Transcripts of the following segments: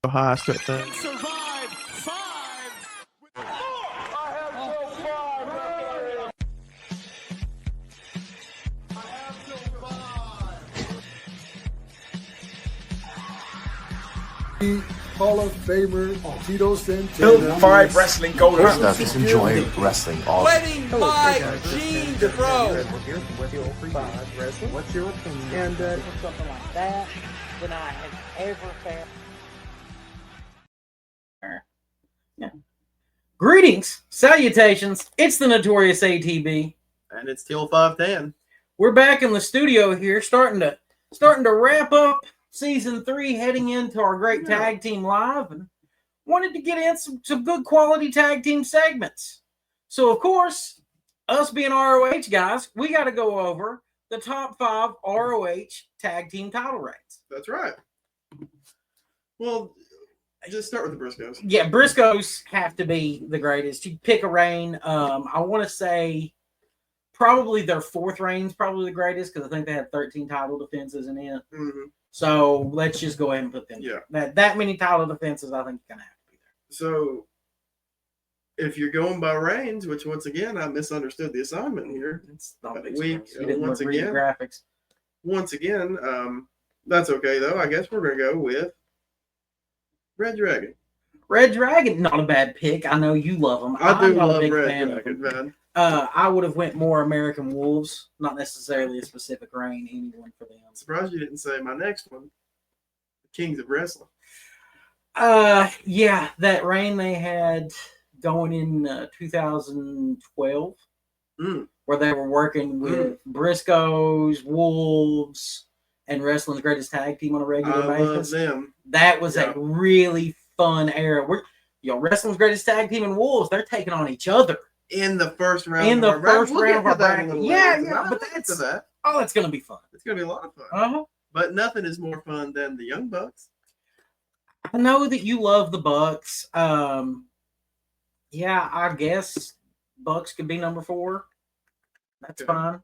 high. Survive 5. Hall of Famer Tito Santana. Built 5 Wrestling Gold. Stuff is enjoying wrestling all Wedding my jeans, bro. We're here with the 5 wrestling. What's your opinion? And something like that than I have ever found. Yeah. Greetings, salutations. It's the Notorious ATB, And it's Teal 510. we're back in the studio here, starting to wrap up season 3, heading into our great tag team live, and wanted to get in some good quality tag team segments. So of course, us being ROH guys, we got to go over the top 5 ROH tag team title reigns. That's right. Well, just start with the Briscoes. Yeah, Briscoes have to be the greatest. You pick a reign. I want to say probably their 4th reign's probably the greatest because I think they had 13 title defenses in it. Mm-hmm. So let's just go ahead and put them. Yeah. That many title defenses, I think, are going to have to be there. So, if you're going by reigns, which once again I misunderstood the assignment here. It's not a big We surprise. You didn't once read the again, graphics. That's okay though. I guess we're gonna go with Red Dragon. Red Dragon, not a bad pick. I know you love them. I do I'm not a love big Red fan of Dragon, them. man. I would have went more American Wolves, not necessarily a specific reign. Anyone for them. I'm surprised you didn't say my next one, Kings of Wrestling. Yeah, that reign they had going in 2012, where they were working with Briscoes, Wolves, and Wrestling's Greatest Tag Team on a regular basis. Love them. That was a really fun era. Wrestling's Greatest Tag Team and Wolves, they're taking on each other In the first round. in the first round of our bracket. bracket. But that's that. Oh, it's gonna be fun. It's gonna be a lot of fun. Uh-huh. But nothing is more fun than the Young Bucks. I know that you love the Bucks. Yeah, I guess Bucks could be number 4. That's Okay. fine.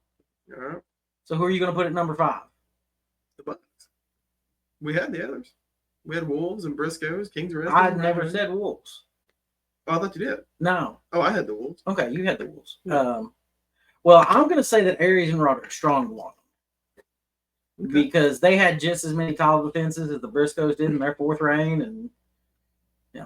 All right. So who are you going to put at number 5? The Bucks. We had the others. We had Wolves and Briscoes, Kings of Wrestling. I never said Wolves. Oh, I thought you did. No. Oh, I had the Wolves. Okay, you had the Wolves. Yeah. Well, I'm going to say that Aries and Roderick Strong won. Okay. Because they had just as many title defenses as the Briscoes did in their 4th reign, and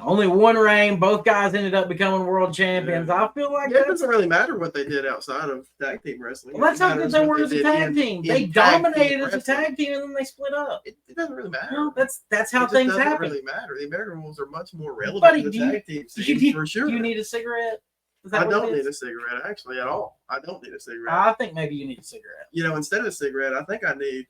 only one reign. Both guys ended up becoming world champions. Yeah. I feel like It doesn't really matter what they did outside of tag team wrestling. Well, that's how good they were as a tag team. They dominated as a tag team, and then they split up. It doesn't really matter. No, that's how It things doesn't happen. really matter. The American Rules are much more relevant Buddy, to the do you- tag team scene, for sure. Do you need a cigarette? Is that I what don't it need is? a cigarette, actually, at all. I don't need a cigarette. I think maybe you need a cigarette. Instead of a cigarette, I think I need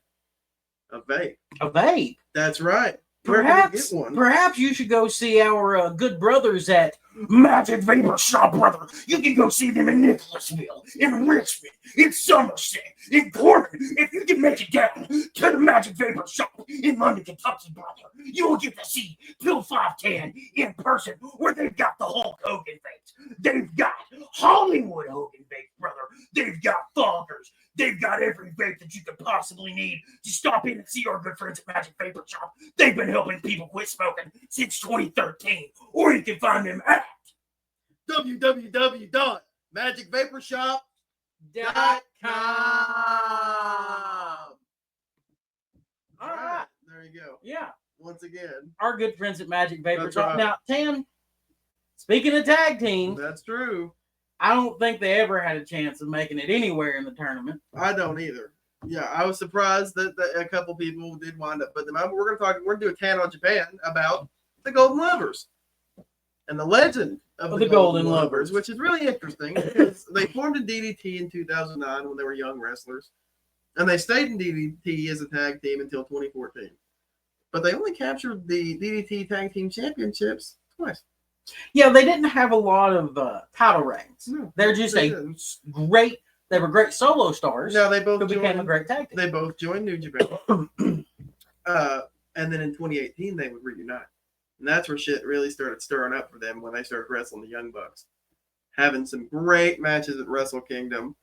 a vape. A vape. That's right. Where can I get one? Perhaps you should go see our good brothers at Magic Vapor Shop, brother. You can go see them in Nicholasville, in Richmond, in Somerset, in Corbin. If you can make it down to the Magic Vapor Shop in London, Kentucky, brother, you will get to see Bill 510 in person, where they've got the Hulk Hogan vapes. They've got Hollywood Hogan vapes, brother. They've got Foggers. They've got every vape that you could possibly need to stop in and see our good friends at Magic Vapor Shop. They've been helping people quit smoking since 2013. Or you can find them at www.magicvaporshop.com. All right. There you go. Yeah. Once again. Our good friends at Magic Vapor That's Shop. right. Now, Tan, speaking of tag teams, That's true. I don't think they ever had a chance of making it anywhere in the tournament. I don't either. Yeah, I was surprised that a couple people did wind up putting them out. But we're going to do a can on Japan about the Golden Lovers and the legend of the Golden Lovers, which is really interesting because they formed in DDT in 2009 when they were young wrestlers, and they stayed in DDT as a tag team until 2014. But they only captured the DDT Tag Team Championships twice. Yeah, they didn't have a lot of title reigns. No, They're just they they were great solo stars No, they both who became a joined, great tag team. they both joined New Japan. And then in 2018, they would reunite. And that's where shit really started stirring up for them when they started wrestling the Young Bucks. Having some great matches at Wrestle Kingdom.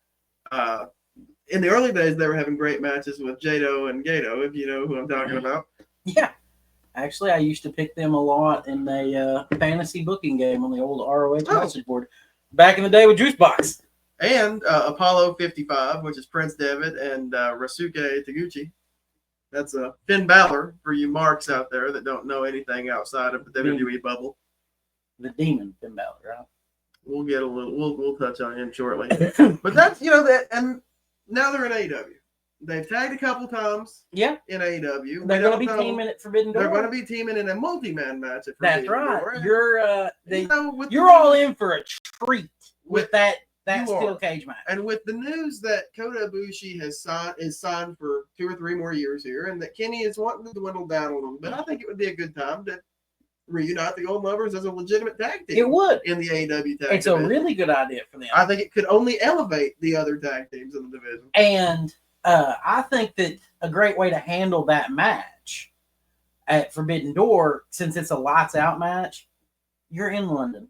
In the early days, they were having great matches with Jado and Gato, if you know who I'm talking about. Yeah. Actually, I used to pick them a lot in a fantasy booking game on the old ROH message board back in the day with Juicebox. And Apollo 55, which is Prince Devitt and Rasuke Taguchi. That's Finn Balor for you marks out there that don't know anything outside of the WWE bubble. The Demon Finn Balor, right? We'll get a little. We'll touch on him shortly. But that's that, and now they're in AEW. They've tagged a couple times. Yeah. In AEW, they're going to be teaming at Forbidden Door. They're going to be teaming in a multi-man match at That's Forbidden right. Door. You're all in for a treat with that steel cage match. And with the news that Kota Ibushi is signed for 2 or 3 more years here, and that Kenny is wanting to dwindle down a little bit, I think it would be a good time to reunite the Golden Lovers as a legitimate tag team. It would in the AEW tag. It's division. A really good idea for them. I think it could only elevate the other tag teams in the division. And I think that a great way to handle that match at Forbidden Door, since it's a lights out match, you're in London.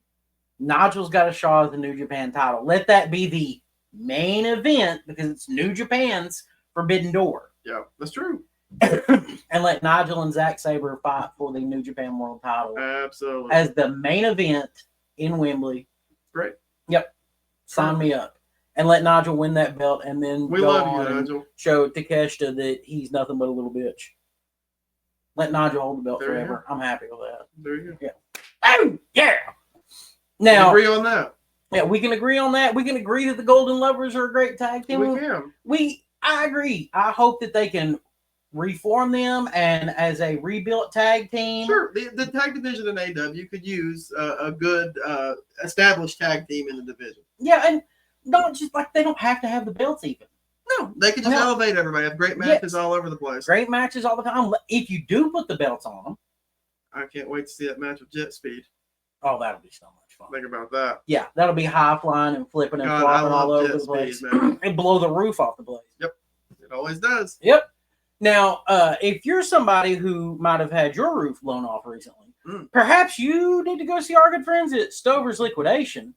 Nigel's got a shot at the New Japan title. Let that be the main event because it's New Japan's Forbidden Door. Yeah, that's true. And let Nigel and Zack Sabre fight for the New Japan World title. Absolutely. As the main event in Wembley. Great. Yep. Sign me up. And let Nigel win that belt and then we love you, Nigel. Show Takeshita that he's nothing but a little bitch. Let Nigel hold the belt forever. I'm happy with that. There you go. Yeah. Oh, yeah. Now, we agree on that. Yeah, we can agree on that. We can agree that the Golden Lovers are a great tag team. We can. I agree. I hope that they can reform them and as a rebuilt tag team. Sure. The tag division in AEW could use a good established tag team in the division. Yeah, and not just like they don't have to have the belts even. No, they could just elevate everybody. Have great matches all over the place. Great matches all the time. If you do put the belts on them. I can't wait to see that match with Jet Speed. Oh, that'll be so much fun. Think about that. Yeah, that'll be high flying and flipping and flopping all over the place. And blow the roof off the place. Yep. It always does. Yep. Now, if you're somebody who might have had your roof blown off recently, perhaps you need to go see our good friends at Stover's Liquidation,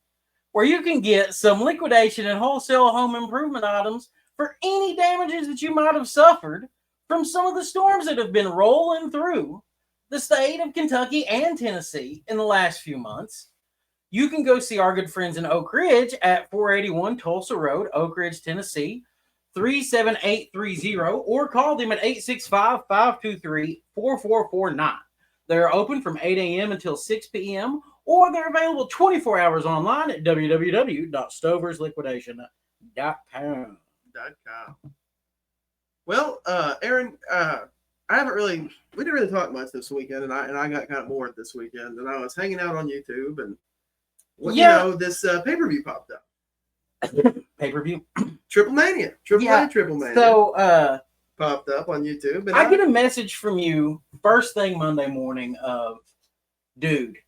where you can get some liquidation and wholesale home improvement items for any damages that you might have suffered from some of the storms that have been rolling through the state of Kentucky and Tennessee in the last few months. You can go see our good friends in Oak Ridge at 481 Tulsa Road, Oak Ridge, Tennessee, 37830, or call them at 865-523-4449. They're open from 8 a.m. until 6 p.m., or they're available 24 hours online at www.stoversliquidation.com. Well, Aaron, we didn't really talk much this weekend, and I got kind of bored this weekend, and I was hanging out on YouTube, and this pay-per-view popped up. Pay-per-view? Triple Mania. Triple Mania. So, popped up on YouTube. And I get a message from you first thing Monday morning of, dude,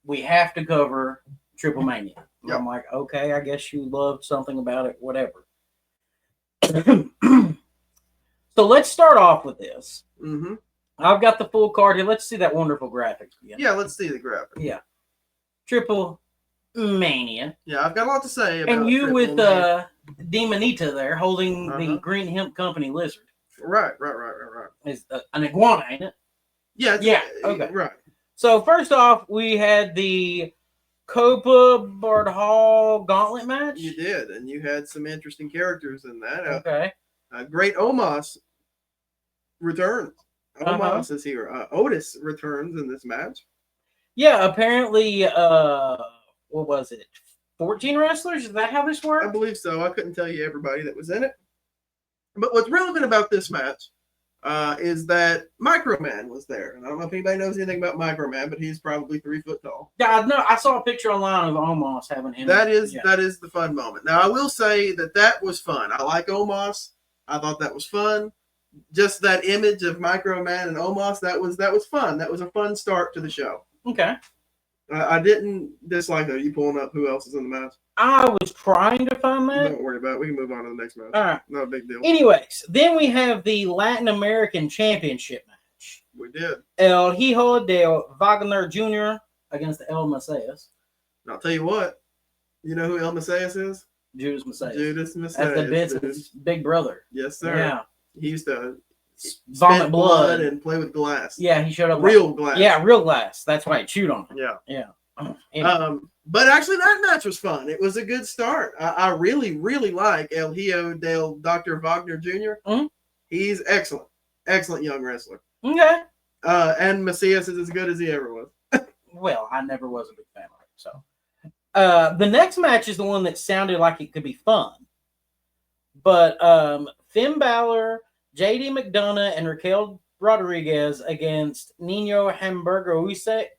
we have to cover Triple Mania. Yep. I'm like, okay, I guess you loved something about it, whatever. So let's start off with this. Mm-hmm. I've got the full card here. Let's see that wonderful graphic again. Yeah, let's see the graphic. Yeah. Triple Mania. Yeah, I've got a lot to say about and you Triple with Mania. Demonita there holding the Green Hemp Company lizard. Right. It's an iguana, ain't it? Yeah. Okay. Right. So first off, we had the Copa Bardhall Gauntlet match. You did, and you had some interesting characters in that. Okay. Great Omos returns. Omos is here. Otis returns in this match. Yeah, apparently, what was it? 14 wrestlers? Is that how this works? I believe so. I couldn't tell you everybody that was in it. But what's relevant about this match is that Microman was there. And I don't know if anybody knows anything about Microman, but he's probably 3 foot tall. Yeah, no, I saw a picture online of Omos having him. That is the fun moment. Now, I will say that was fun. I like Omos. I thought that was fun. Just that image of Microman and Omos, that was fun. That was a fun start to the show. Okay. I didn't dislike that. Are you pulling up who else is in the match? I was trying to find that. Don't worry about it. We can move on to the next match. All right. No big deal. Anyways, then we have the Latin American Championship match. We did. El Hijo de Wagner Jr. against El Messias. And I'll tell you what. You know who El Messias is? Judas Messias. Judas Messias. That's the Benson's big brother. Yes, sir. Yeah. He used to vomit spit blood. and play with glass. Yeah, he showed up. Real glass. Yeah, real glass. That's why he chewed on it. Yeah. Anyway. But actually, that match was fun. It was a good start. I really, really like El Hijo del Dr. Wagner Jr. Mhm. He's excellent. Excellent young wrestler. Okay. And Macias is as good as he ever was. Well, I never was a big fan of it. So, the next match is the one that sounded like it could be fun. But Finn Balor, JD McDonough, and Raquel Rodriguez against Nino Hamburger USA.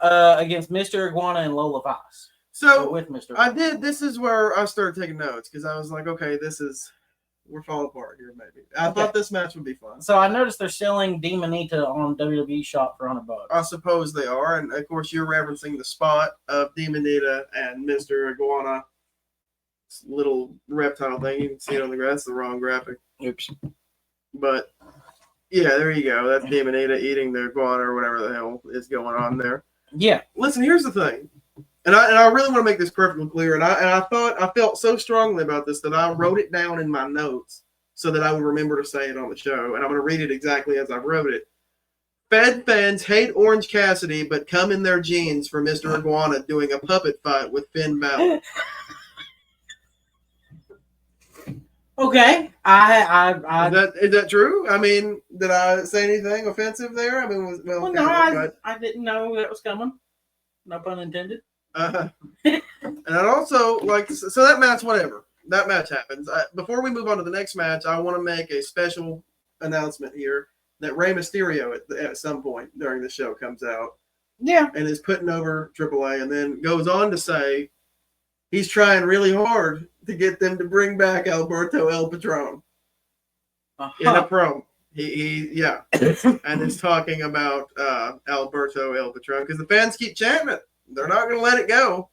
Against Mr. Iguana and Lola Voss. So with Mr. I did. This is where I started taking notes because I was like, okay, we're falling apart here. Maybe I thought this match would be fun. So I noticed they're selling Demonita on WWE Shop for $100. I suppose they are, and of course you're referencing the spot of Demonita and Mr. Iguana, little reptile thing. You can see it on the grass. The wrong graphic. Oops. But yeah, there you go. That's Demonita eating the iguana or whatever the hell is going on there. Yeah. Listen, here's the thing, and I really want to make this perfectly clear. And I felt so strongly about this that I wrote it down in my notes so that I would remember to say it on the show. And I'm going to read it exactly as I wrote it. Fed fans hate Orange Cassidy, but come in their jeans for Mr. Iguana doing a puppet fight with Finn Balor. Okay. Is that true? I mean, did I say anything offensive there? I mean, I didn't know that was coming. No pun intended. And I'd also like to, so that match, whatever. That match happens. Before we move on to the next match, I want to make a special announcement here that Rey Mysterio at some point during the show comes out. Yeah. And is putting over AAA and then goes on to say he's trying really hard to get them to bring back Alberto El Patron in a promo. He and is talking about Alberto El Patron because the fans keep chanting it. They're not going to let it go.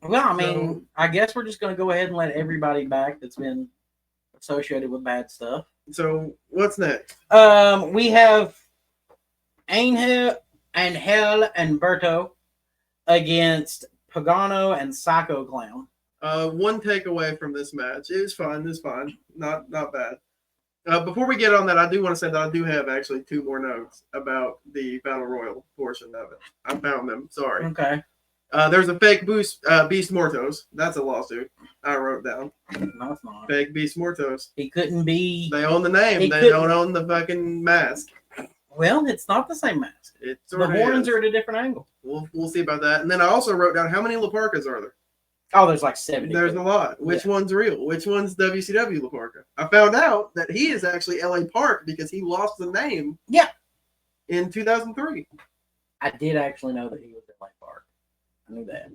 Well, I mean, I guess we're just going to go ahead and let everybody back that's been associated with bad stuff. So what's next? We have Angel and Berto against Pagano and Psycho Clown. One takeaway from this match. It was fun. It's fine. Not bad. Before we get on that, I do want to say that I do have actually 2 more notes about the Battle Royal portion of it. I found them. Sorry. Okay. There's a fake Beast Mortos. That's a lawsuit. I wrote down. No, it's not. Fake Beast Mortos. He couldn't be. They own the name. They don't own the fucking mask. Well, it's not the same mask. The horns are at a different angle. We'll see about that. And then I also wrote down how many Laparcas are there? Oh, there's like 70. There's a lot. Which one's real? Which one's WCW Laparca? I found out that he is actually LA Park because he lost the name. Yeah. In 2003. I did actually know that he was LA Park. I knew that.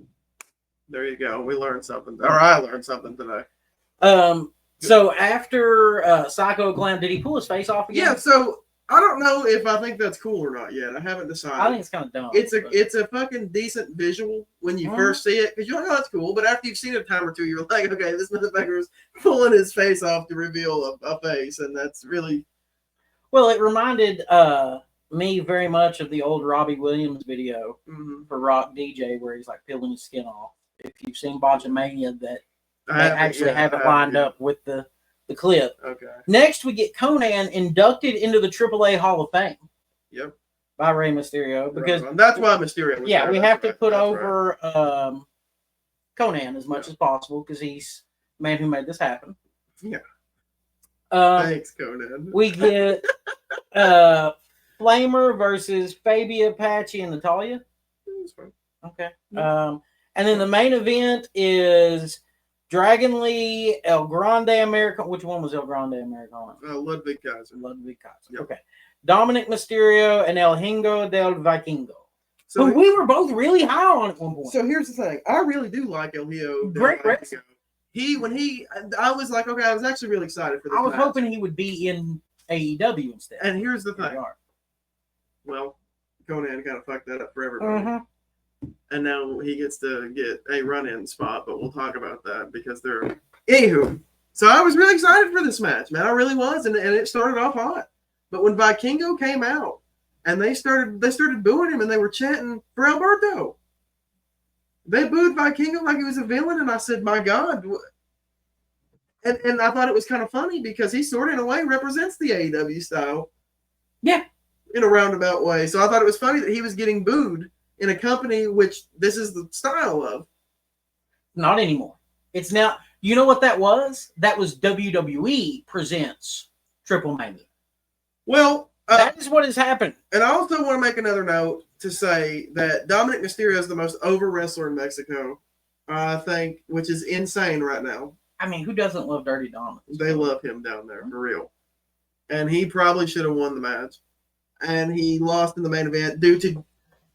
There you go. We learned something. Or I learned something today. So after Psycho Clown, did he pull his face off again? Yeah, so I don't know if I think that's cool or not yet. I haven't decided. I think it's kind of dumb. It's a fucking decent visual when you first see it because you're like, oh, that's cool. But after you've seen it a time or two, you're like, okay, this motherfucker is pulling his face off to reveal a face, and that's really. Well, it reminded me very much of the old Robbie Williams video for Rock DJ where he's like peeling his skin off. If you've seen Mania, that they actually have it lined up with the clip. Okay. Next, we get Conan inducted into the AAA Hall of Fame. Yep. By Rey Mysterio because that's why Mysterio. Was yeah, there. we have to put over Conan as much as possible because he's the man who made this happen. Yeah. Thanks, Conan. We get Flamer versus Fabi Apache and Natalia. Okay. And then the main event is Dragon Lee, El Grande Americano. Which one was El Grande Americano? Ludwig Kaiser. Yep. Okay. Dominic Mysterio and El Hingo del Vikingo. So we were both really high on at one point. So here's the thing. I really do like El Hijo. Great wrestler. I was like, okay, I was actually really excited for this. I was match. hoping he would be in AEW instead. And here's the thing. Well, Conan kind of fucked that up for everybody. And now he gets to get a run-in spot, but we'll talk about that because they're... Anywho, so I was really excited for this match, man. I really was, and it started off hot. But when Vikingo came out, and they started booing him, and they were chanting for Alberto. They booed Vikingo like he was a villain, and I said, my God. And I thought it was kind of funny because he sort of in a way represents the AEW style. Yeah. In a roundabout way. So I thought it was funny that he was getting booed in a company which this is the style of. Not anymore. It's now, you know what that was? That was WWE presents Triple Mania. Well, that is what has happened. And I also want to make another note to say that Dominic Mysterio is the most over wrestler in Mexico, I think, which is insane right now. I mean, who doesn't love Dirty Dominic? They love him down there, for real. And he probably should have won the match. And he lost in the main event due to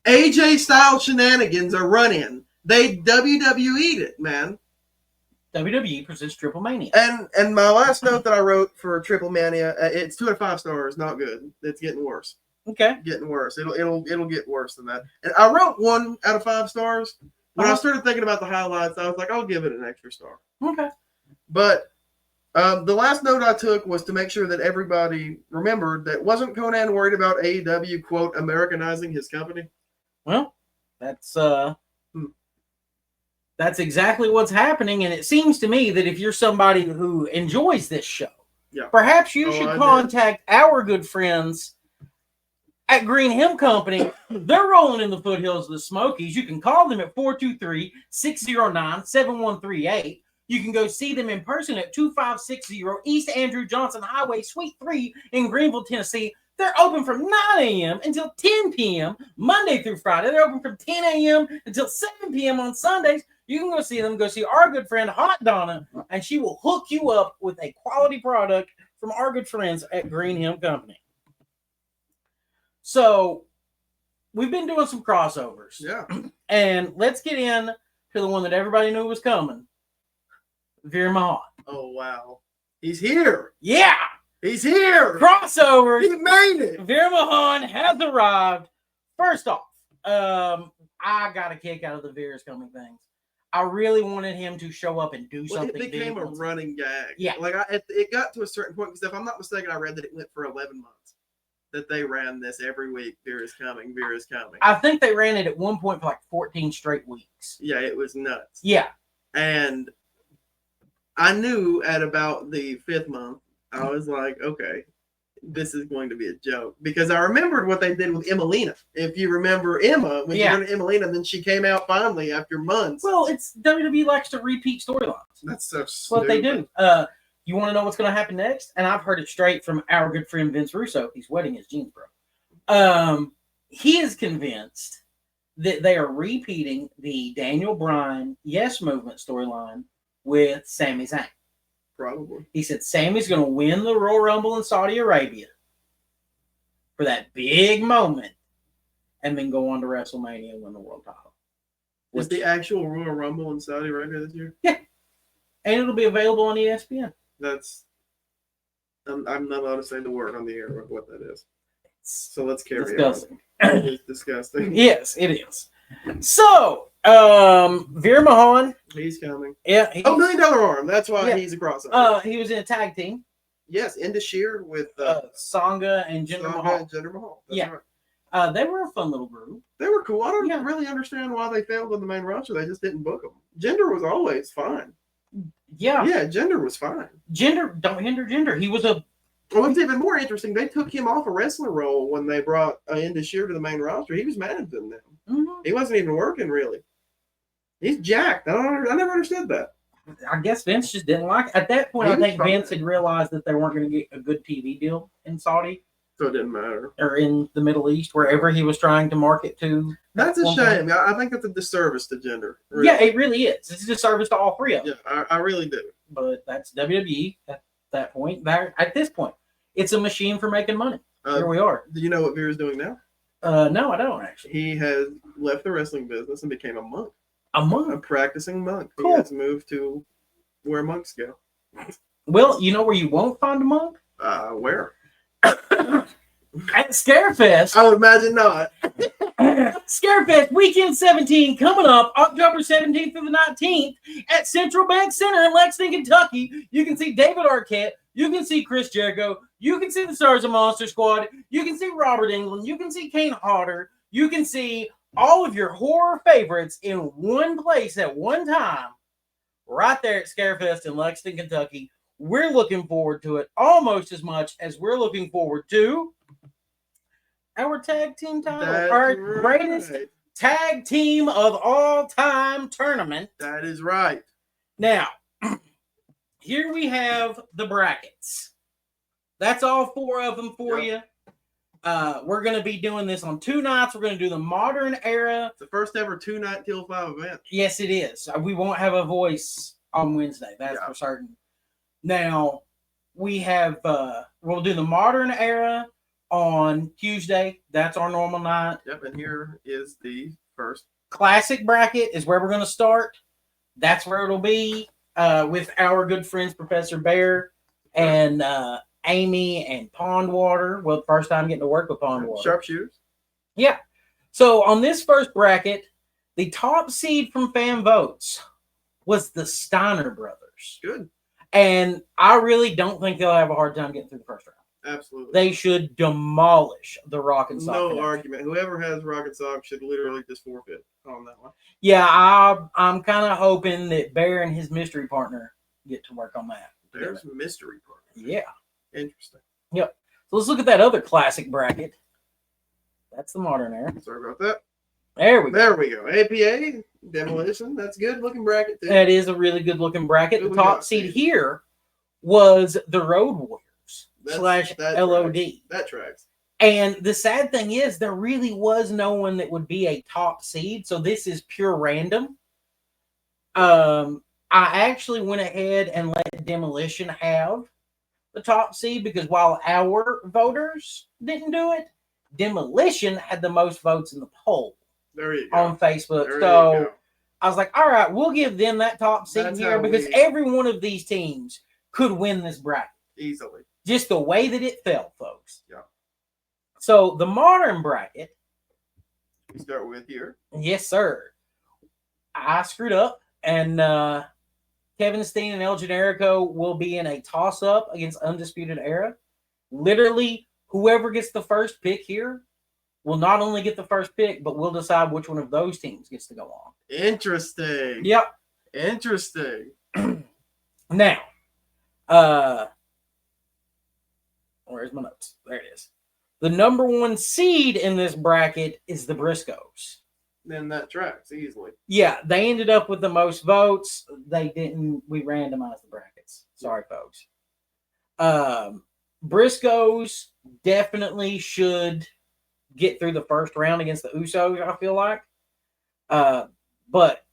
AJ style shenanigans or run-in. They WWE'd it, man. WWE presents Triple Mania. And my last note that I wrote for Triple Mania, it's 2 out of 5 stars. Not good. It's getting worse. Okay. Getting worse. It'll get worse than that. And I wrote 1 out of 5 stars. When I started thinking about the highlights, I was like, I'll give it an extra star. Okay. But the last note I took was to make sure that everybody remembered that wasn't Conan worried about AEW, quote, Americanizing his company? Well, that's exactly what's happening. And it seems to me that if you're somebody who enjoys this show, perhaps you should contact our good friends at Green Hemp Company. They're rolling in the foothills of the Smokies. You can call them at 423-609-7138. You can go see them in person at 2560 East Andrew Johnson Highway, Suite 3 in Greenville, Tennessee. They're open from 9 a.m. until 10 p.m. Monday through Friday. They're open from 10 a.m. until 7 p.m. on Sundays. You can go see them. Go see our good friend Hot Donna, and she will hook you up with a quality product from our good friends at Green Hemp Company. So we've been doing some crossovers. Yeah. And let's get in to the one that everybody knew was coming. Veer Mahan. Oh, wow. He's here. Yeah. He's here. Crossover. He made it. Veer Mahan has arrived. First off, I got a kick out of the Veer is coming things. I really wanted him to show up and do something. It became big. a running gag. Yeah. Like, it got to a certain point, because if I'm not mistaken, I read that it went for 11 months. That they ran this every week. Veer is coming. Veer is coming. I think they ran it at one point for like 14 straight weeks. Yeah, it was nuts. Yeah. And I knew at about the 5th month, I was like, okay, this is going to be a joke. Because I remembered what they did with Emelina. If you remember Emma, when you went to Emelina, then she came out finally after months. Well, it's WWE likes to repeat storylines. That's so That's what they do. You want to know what's going to happen next? And I've heard it straight from our good friend Vince Russo. He's wetting his jeans, bro. He is convinced that they are repeating the Daniel Bryan Yes Movement storyline with Sami Zayn. Probably. He said Sammy's going to win the Royal Rumble in Saudi Arabia for that big moment and then go on to WrestleMania and win the world title. Was the actual Royal Rumble in Saudi Arabia this year? Yeah. And it'll be available on ESPN. I'm not allowed to say the word on the air of what that is. So let's carry disgusting. on. It's disgusting. Yes, it is. So, Veer Mahan. He's coming. Yeah. $1 million arm. That's why he's a crossover. He was in a tag team. Yes, Inda Sheer with Sangha and Jinder Mahal. And Jinder Mahal. That's right. They were a fun little group. They were cool. I don't really understand why they failed on the main roster. They just didn't book them. Jinder was always fine. Yeah. Yeah, Jinder was fine. Jinder, don't hinder Jinder. He was a... Well, what's even more interesting, they took him off a wrestler role when they brought Inda Sheer to the main roster. He was managing them. Mm-hmm. He wasn't even working, really. He's jacked. I never understood that. I guess Vince just didn't like it. At that point, I think Vince had realized that they weren't going to get a good TV deal in Saudi. So it didn't matter. Or in the Middle East, wherever he was trying to market to. That's a shame. I think that's a disservice to Jinder. Really. Yeah, it really is. It's a disservice to all three of them. Yeah, I really do. But that's WWE at that point. At this point, it's a machine for making money. Here we are. Do you know what Veer is doing now? No, I don't actually. He has left the wrestling business and became a monk. A monk? A practicing monk. Cool. He has moved to where monks go. Well, you know where you won't find a monk? Where? At Scarefest. I would imagine not. Scarefest Weekend 17 coming up October 17th through the 19th at Central Bank Center in Lexington, Kentucky. You can see David Arquette. You can see Chris Jericho. You can see the Stars of Monster Squad. You can see Robert Englund. You can see Kane Hodder. You can see all of your horror favorites in one place at one time, right there at Scarefest in Lexington, Kentucky. we're looking forward to it almost as much as we're looking forward to our tag team title, That's our right. greatest tag team of all time tournament. That is right. Now, here we have the brackets. That's all 4 of them for you. We're going to be doing this on 2 nights. We're going to do the modern era. It's the first ever 2-night till 5 event. Yes, it is. We won't have a voice on Wednesday. That's for certain. Now, we have, we'll do the modern era on Tuesday. That's our normal night. Yep, and here is the first. Classic bracket is where we're going to start. That's where it'll be with our good friends, Professor Veer and Amy and Pondwater. Well, first time getting to work with Pondwater. Sharpshooters. Yeah. So on this first bracket, the top seed from fan votes was the Steiner brothers. Good. And I really don't think they'll have a hard time getting through the first round. Absolutely. They should demolish the Rock and Sock. No connection. argument. Whoever has Rocket Sock should literally just forfeit on that one. Yeah, I'm kind of hoping that Bear and his mystery partner get to work on that. There's a mystery part. Yeah. Interesting. Yep. So let's look at that other classic bracket. That's the modern era. Sorry about that. There we go. There we go. APA, Demolition. That's a good looking bracket, too. That is a really good looking bracket. Who The we top got, seed Steve? here was the Road Warriors / that LOD. tracks. That tracks. And the sad thing is, there really was no one that would be a top seed. So this is pure random. I actually went ahead and let Demolition have the top seed because while our voters didn't do it, Demolition had the most votes in the poll There you go. on Facebook. There you So go. I was like, all right, we'll give them that top seed That's here how because we- every one of these teams could win this bracket. Easily. Just the way that it felt, folks. Yeah. So the modern bracket, We start with here. yes, sir. I screwed up, and Kevin Steen and El Generico will be in a toss-up against Undisputed Era. Literally, whoever gets the first pick here will not only get the first pick, but we'll decide which one of those teams gets to go on. Interesting. Yep. Interesting. Now, where's my notes? There it is. The number 1 seed in this bracket is the Briscoes. Then that tracks easily. Yeah, they ended up with the most votes. They didn't. We randomized the brackets. Sorry, folks. Briscoes definitely should get through the first round against the Usos, I feel like. But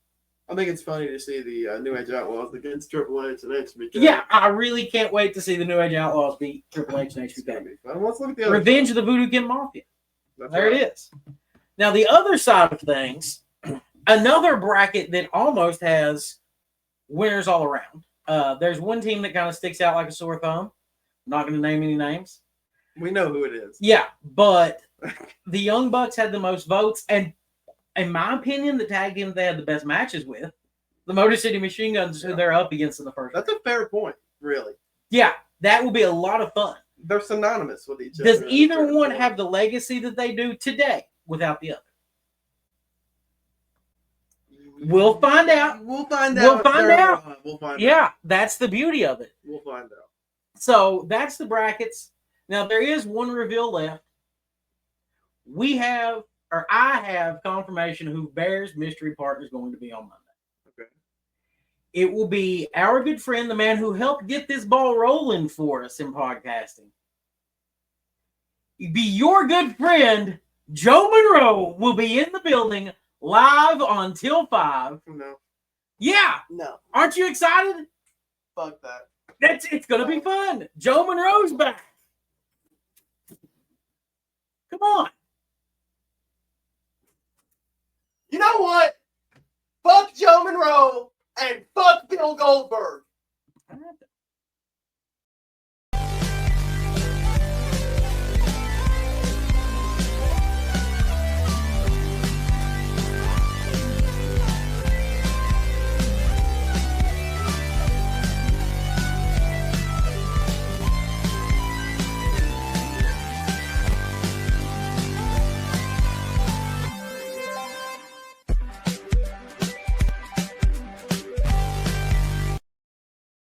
I think it's funny to see the New Age Outlaws against Triple H and HBK. yeah, I really can't wait to see the New Age Outlaws beat Triple H and It's gonna HBK. be fun. Let's look at the other. Revenge of the Voodoo Kin Mafia. That's There right. it is. Now, the other side of things, another bracket that almost has winners all around. There's one team that kind of sticks out like a sore thumb. I'm not going to name any names. We know who it is. Yeah, but the Young Bucks had the most votes, and in my opinion, the tag team they had the best matches with, the Motor City Machine Guns, who they're up against in the first. That's a fair point, really. Yeah, that will be a lot of fun. They're synonymous with each Does other. either one have the legacy that they do today without the other? We'll find out. We'll find We'll out. find out. We'll find out. Yeah, that's the beauty of it. We'll find out. So that's the brackets. Now there is one reveal left. I have confirmation who Bear's mystery partner is going to be on Monday. Okay. It will be our good friend, the man who helped get this ball rolling for us in podcasting. It'd be your good friend, Joe Monroe, will be in the building live on Till 5. No. Yeah. No. Aren't you excited? Fuck that. It's going to be fun. Joe Monroe's back. Come on. You know what? Fuck Joe Monroe and fuck Bill Goldberg.